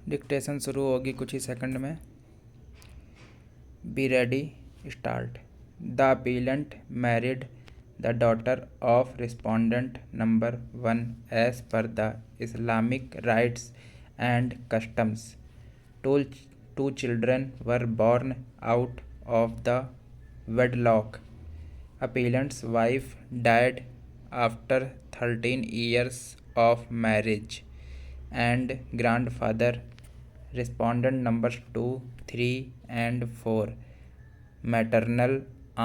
Dictation शुरू होगी कुछ ही सेकंड में। Be ready, start. The appellant married the daughter of respondent number 1 as per the Islamic rites and customs. Two children were born out of the wedlock. Appellant's wife died after 13 years of marriage, and grandfather, respondent numbers 2, 3, and 4, maternal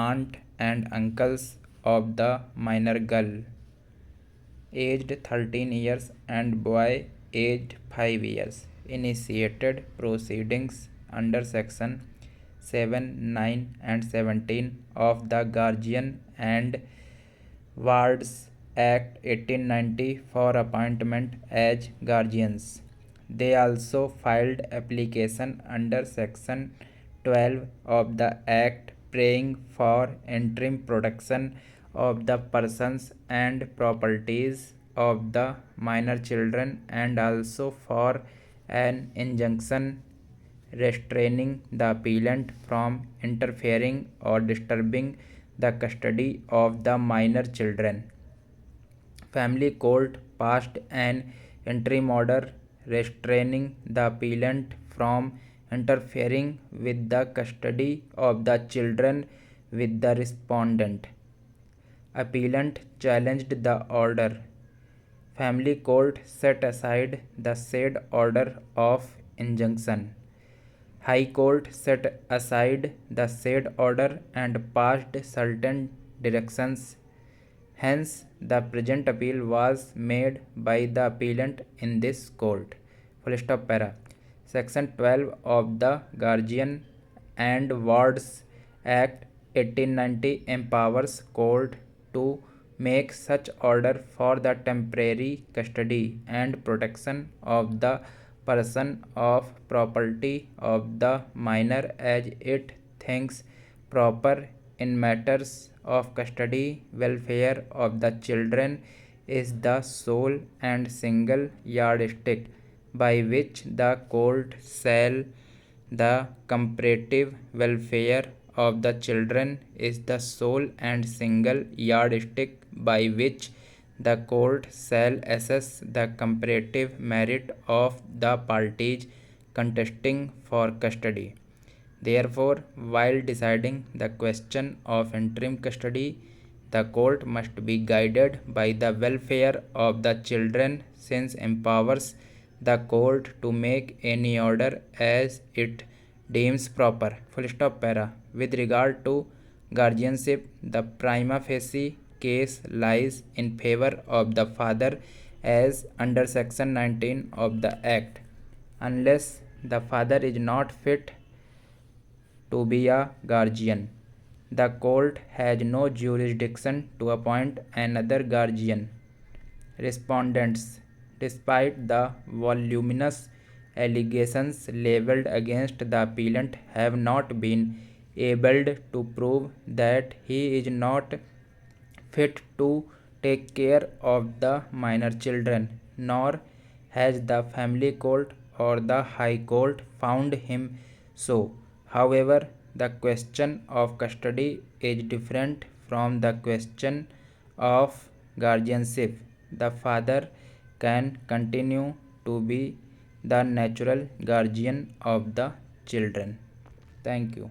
aunt and uncles of the minor girl, aged 13 years, and boy aged 5 years, initiated proceedings under section 7, 9, and 17 of the Guardian and Wards Act 1890 for appointment as guardians. They also filed application under section 12 of the Act praying for interim protection of the persons and properties of the minor children, and also for an injunction restraining the appellant from interfering or disturbing the custody of the minor children. Family court passed an interim order restraining the appellant from interfering with the custody of the children with the respondent. Appellant challenged the order. Family court set aside the said order of injunction. High Court set aside the said order and passed certain directions. Hence, the present appeal was made by the appellant in this court. Full stop para. Section 12 of the Guardian and Wards Act 1890 empowers court to make such order for the temporary custody and protection of the person of property of the minor as it thinks proper in matters of custody. Welfare of the children is the sole and single yardstick by which the court shall. The comparative welfare of the children is the sole and single yardstick by which the court shall assess the comparative merit of the parties contesting for custody. Therefore, while deciding the question of interim custody, the court must be guided by the welfare of the children, since empowers the court to make any order as it deems proper. Full stop para. With regard to guardianship, the prima facie case lies in favor of the father as under section 19 of the Act. Unless the father is not fit to be a guardian, the court has no jurisdiction to appoint another guardian. Respondents, despite the voluminous allegations leveled against the appellant, have not been able to prove that he is not fit to take care of the minor children, nor has the family court or the high court found him so. However, the question of custody is different from the question of guardianship. The father can continue to be the natural guardian of the children. Thank you.